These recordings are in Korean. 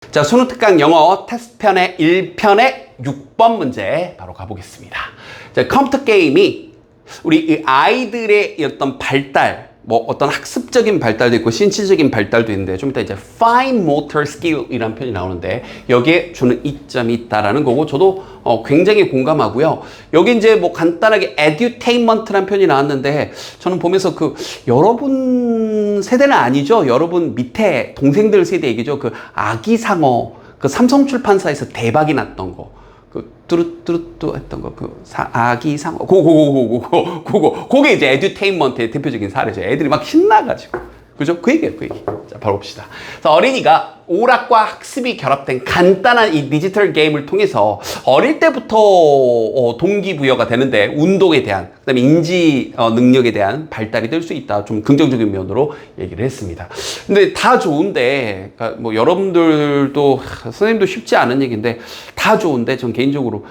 자, 수능 특강 영어 테스트편의 1편의 6번 문제 바로 가보겠습니다. 자, 컴퓨터 게임이 우리 이 아이들의 어떤 발달, 뭐 어떤 학습적인 발달도 있고 신체적인 발달도 있는데 좀 이따 이제 fine motor skill이라는 표현이 나오는데 여기에 주는 이점이 있다라는 거고 저도 굉장히 공감하고요. 여기 이제 뭐 간단하게 edutainment라는 표현이 나왔는데 저는 보면서 그 여러분 세대는 아니죠. 여러분 밑에 동생들 세대 얘기죠. 그 아기상어 그 삼성출판사에서 대박이 났던 거. 그 뚜루뚜루뚜 했던 거, 그 아기상어, 그게 이제 에듀테인먼트의 대표적인 사례죠. 애들이 막 신나가지고. 그죠? 그 얘기예요, 그 얘기. 자, 바로 봅시다. 그래서 어린이가 오락과 학습이 결합된 간단한 이 디지털 게임을 통해서 어릴 때부터 동기부여가 되는데 운동에 대한, 그 다음에 인지 능력에 대한 발달이 될 수 있다. 좀 긍정적인 면으로 얘기를 했습니다. 근데 다 좋은데, 그러니까 뭐 여러분들도, 선생님도 쉽지 않은 얘기인데, 다 좋은데, 전 개인적으로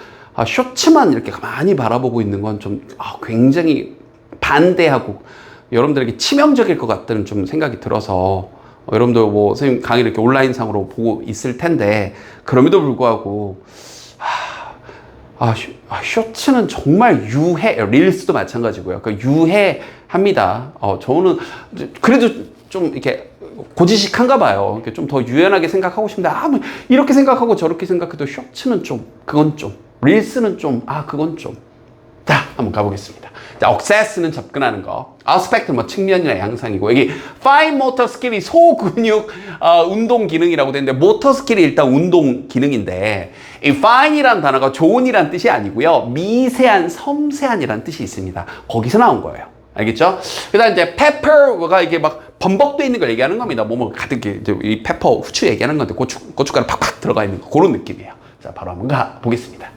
쇼츠만 이렇게 가만히 바라보고 있는 건 좀 굉장히 반대하고, 여러분들에게 치명적일 것 같다는 좀 생각이 들어서 여러분들 뭐 선생님 강의 이렇게 온라인상으로 보고 있을 텐데 그럼에도 불구하고 쇼츠는 정말 릴스도 마찬가지고요. 그 유해합니다. 저는 그래도 좀 이렇게 고지식한가 봐요. 좀 더 유연하게 생각하고 싶은데 뭐 이렇게 생각하고 저렇게 생각해도 쇼츠는 좀 그건 좀 릴스는 좀 그건 좀. 자, 한번 가보겠습니다. 자, access는 접근하는 거, aspect는 뭐 측면이나 양상이고, 여기 fine motor skill이 소근육 운동 기능이라고 되는데, motor skill이 일단 운동 기능인데, 이 fine이라는 단어가 좋은이란 뜻이 아니고요, 미세한, 섬세한이라는 뜻이 있습니다. 거기서 나온 거예요. 알겠죠? 그다음 이제 pepper가 이게 막 범벅돼 있는 걸 얘기하는 겁니다. 뭐뭐 가득 이제 이 페퍼 후추 얘기하는 건데, 고춧가루 팍팍 들어가 있는 거 그런 느낌이에요. 자, 바로 한번 가보겠습니다.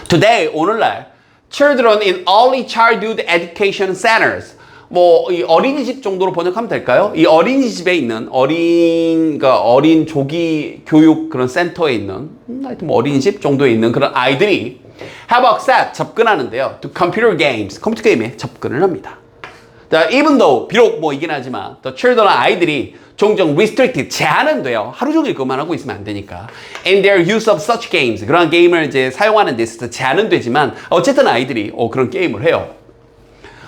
Today, 오늘날 Children in Early Childhood Education Centers. 뭐, 이 어린이집 정도로 번역하면 될까요? 이 어린이집에 있는 어린 조기 교육 그런 센터에 있는, 하여튼 뭐 어린이집 정도에 있는 그런 아이들이 have access, 접근하는데요. To computer games, 컴퓨터 게임에 접근을 합니다. 자, even though, 비록 뭐 이긴 하지만, the children, 아이들이 종종 restricted, 제한은 돼요. 하루 종일 그것만 하고 있으면 안 되니까. And their use of such games, 그런 게임을 이제 사용하는 데 있어서 제한은 되지만, 어쨌든 아이들이 그런 게임을 해요.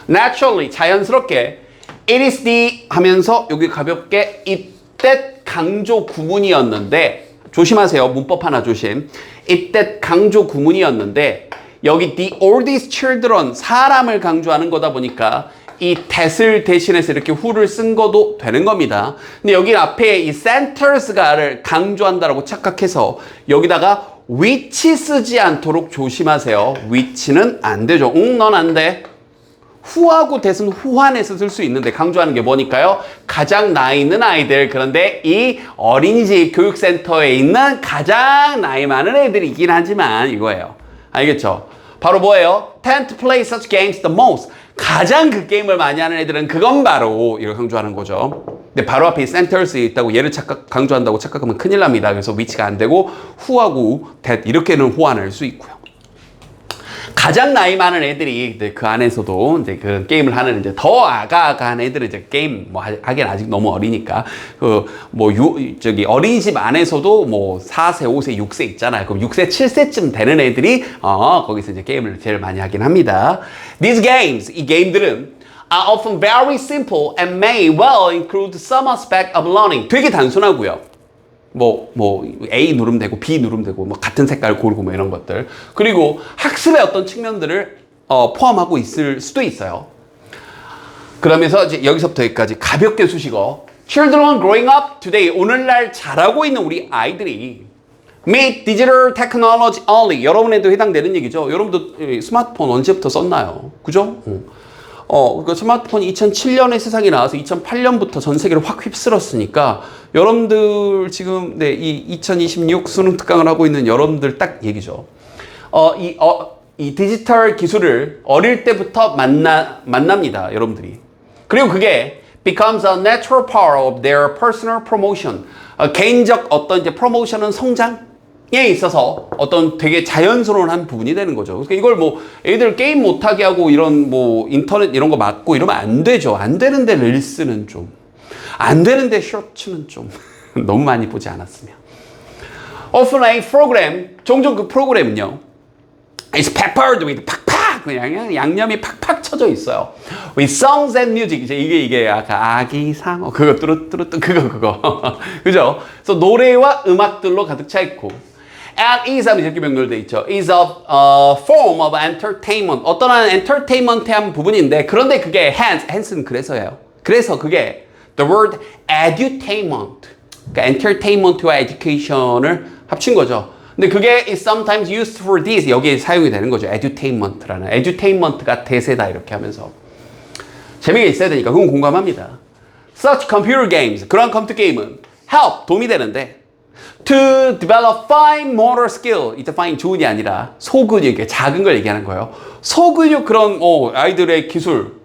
Naturally, 자연스럽게, it is the 하면서 여기 가볍게 it that 강조 구문이었는데, 조심하세요. 문법 하나 조심. it that 강조 구문이었는데, 여기 the oldest children, 사람을 강조하는 거다 보니까, 이 that을 대신해서 이렇게 who를 쓴 것도 되는 겁니다. 근데 여기 앞에 이 centers가를 강조한다라고 착각해서 여기다가 which 쓰지 않도록 조심하세요. which는 안 되죠. 넌 안 돼. who하고 that은 who안에서 쓸 수 있는데 강조하는 게 뭐니까요? 가장 나이 있는 아이들. 그런데 이 어린이집 교육센터에 있는 가장 나이 많은 애들이긴 하지만 이거예요. 알겠죠? 바로 뭐예요? tend to play such games the most. 가장 그 게임을 많이 하는 애들은 그건 바로 이걸 강조하는 거죠. 근데 바로 앞에 centers에 있다고 얘를 강조한다고 착각하면 큰일 납니다. 그래서 which가 안 되고 who하고 that 이렇게는 호환할 수 있고요. 가장 나이 많은 애들이 그 안에서도 이제 그 게임을 하는 이제 더 아가아가한 애들은 이제 게임 뭐 하긴 아직 너무 어리니까 어린이집 안에서도 뭐 4세, 5세, 6세 있잖아요. 그럼 6세, 7세쯤 되는 애들이 거기서 이제 게임을 제일 많이 하긴 합니다. These games, 이 게임들은 are often very simple and may well include some aspect of learning. 되게 단순하고요. A 누르면 되고, B 누르면 되고, 뭐, 같은 색깔 고르고, 뭐, 이런 것들. 그리고 학습의 어떤 측면들을, 포함하고 있을 수도 있어요. 그러면서 이제 여기서부터 여기까지 가볍게 수식어. Children growing up today. 오늘날 자라고 있는 우리 아이들이 meet digital technology only. 여러분에도 해당되는 얘기죠. 여러분도 스마트폰 언제부터 썼나요? 그죠? 그 스마트폰이 2007년에 세상에 나와서 2008년부터 전 세계를 확 휩쓸었으니까 여러분들 지금 이 2026 수능 특강을 하고 있는 여러분들 딱 얘기죠. 이 디지털 기술을 어릴 때부터 만납니다. 여러분들이. 그리고 그게 becomes a natural part of their personal promotion. 개인적 어떤 이제 프로모션은 성장에 있어서 어떤 되게 자연스러운 한 부분이 되는 거죠. 그러니까 이걸 뭐 애들 게임 못하게 하고 이런 뭐 인터넷 이런 거 막고 이러면 안 되죠. 안 되는데 릴스는 좀. 안 되는데 쇼츠는 좀. 너무 많이 보지 않았으면. Often a program, 종종 그 프로그램은요, is peppered with 팍팍, 그냥 양념이 팍팍 쳐져 있어요. With songs and music, 이게 아까 아기상어, 그거 뚜루뚜루뚜, 그거. 그죠? 그래서 노래와 음악들로 가득 차 있고, and is 하면 이렇게 병렬되어 있죠. is a form of entertainment. 어떤 한 entertainment한 부분인데, 그런데 그게 hence는 그래서예요. 그래서 그게 the word edutainment. 그러니까 entertainment와 education을 합친 거죠. 근데 그게 is sometimes used for this. 여기에 사용이 되는 거죠. edutainment라는. edutainment가 대세다 이렇게 하면서. 재미가 있어야 되니까 그건 공감합니다. Such computer games. 그런 컴퓨터 게임은 help. 도움이 되는데 to develop fine motor skill. 이때 fine 좋은이 아니라 소근육. 작은 걸 얘기하는 거예요. 소근육 그런 아이들의 기술.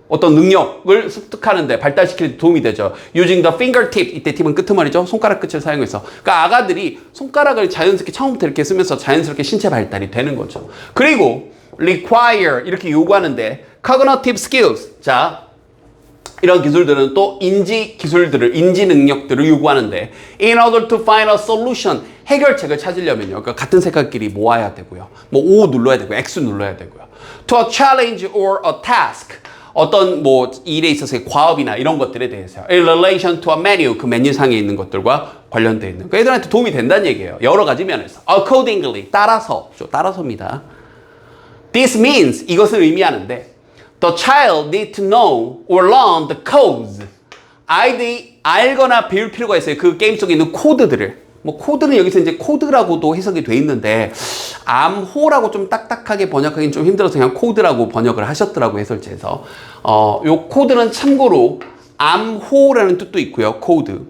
어떤 능력을 습득하는데 발달시키는 데 도움이 되죠. Using the fingertip. 이때 팁은 끄트머리죠. 손가락 끝을 사용해서. 그러니까 아가들이 손가락을 자연스럽게 처음부터 이렇게 쓰면서 자연스럽게 신체 발달이 되는 거죠. 그리고 require 이렇게 요구하는데 cognitive skills. 자, 이런 기술들은 또 인지 기술들을, 인지 능력들을 요구하는데 in order to find a solution. 해결책을 찾으려면요. 그러니까 같은 색깔끼리 모아야 되고요. 뭐 O 눌러야 되고 X 눌러야 되고요. To a challenge or a task. 어떤 뭐 일에 있어서의 과업이나 이런 것들에 대해서 in relation to a menu, 그 메뉴상에 있는 것들과 관련되어 있는 그 애들한테 도움이 된다는 얘기예요. 여러 가지 면에서. accordingly, 따라서입니다. This means, 이것을 의미하는데 the child need to know or learn the codes. 아이들이 알거나 배울 필요가 있어요. 그 게임 속에 있는 코드들을. 뭐 코드는 여기서 이제 코드라고도 해석이 돼 있는데 암호라고 좀 딱딱하게 번역하기는 좀 힘들어서 그냥 코드라고 번역을 하셨더라고요, 해설지에서. 요 코드는 참고로 암호라는 뜻도 있고요, 코드.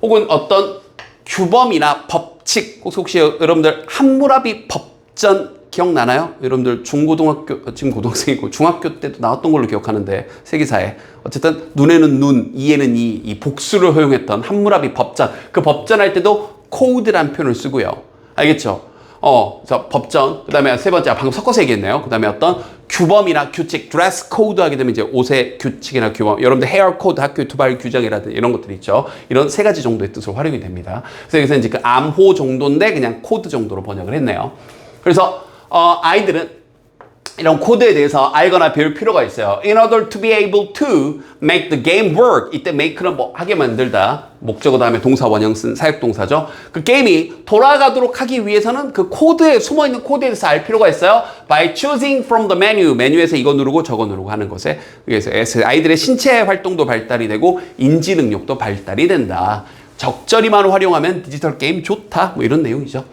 혹은 어떤 규범이나 법칙. 혹시 여러분들 함무라비 법전 기억나나요? 여러분들 중고등학교, 지금 고등학생이고 중학교 때도 나왔던 걸로 기억하는데 세계사에. 어쨌든 눈에는 눈, 이에는 이 복수를 허용했던 함무라비 법전. 그 법전 할 때도 코드란 표현을 쓰고요. 알겠죠? 그래서 법전, 그 다음에 세 번째, 방금 섞어서 얘기했네요. 그 다음에 어떤 규범이나 규칙, 드레스 코드 하게 되면 이제 옷의 규칙이나 규범, 여러분들 헤어 코드, 학교 투발 규정이라든지 이런 것들이 있죠. 이런 세 가지 정도의 뜻으로 활용이 됩니다. 그래서 여기서 이제 그 암호 정도인데 그냥 코드 정도로 번역을 했네요. 그래서 아이들은 이런 코드에 대해서 알거나 배울 필요가 있어요. In order to be able to make the game work. 이때 make는 뭐 하게 만들다. 목적어 다음에 동사 원형 쓴 사역동사죠. 그 게임이 돌아가도록 하기 위해서는 그 코드에 숨어있는 코드에 대해서 알 필요가 있어요. By choosing from the menu. 메뉴에서 이거 누르고 저거 누르고 하는 것에 의해서 아이들의 신체 활동도 발달이 되고 인지 능력도 발달이 된다. 적절히만 활용하면 디지털 게임 좋다. 뭐 이런 내용이죠.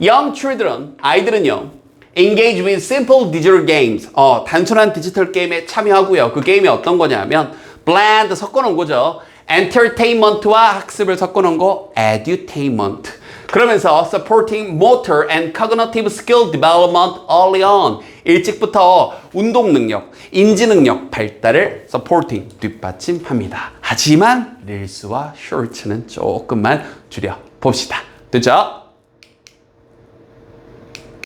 Young children, 아이들은요. Engage with simple digital games. 단순한 디지털 게임에 참여하고요. 그 게임이 어떤 거냐면 blend, 섞어놓은 거죠. entertainment와 학습을 섞어놓은 거 edutainment. 그러면서 supporting motor and cognitive skill development early on. 일찍부터 운동 능력, 인지 능력 발달을 supporting, 뒷받침합니다. 하지만 릴스와 쇼츠는 조금만 줄여 봅시다. 됐죠?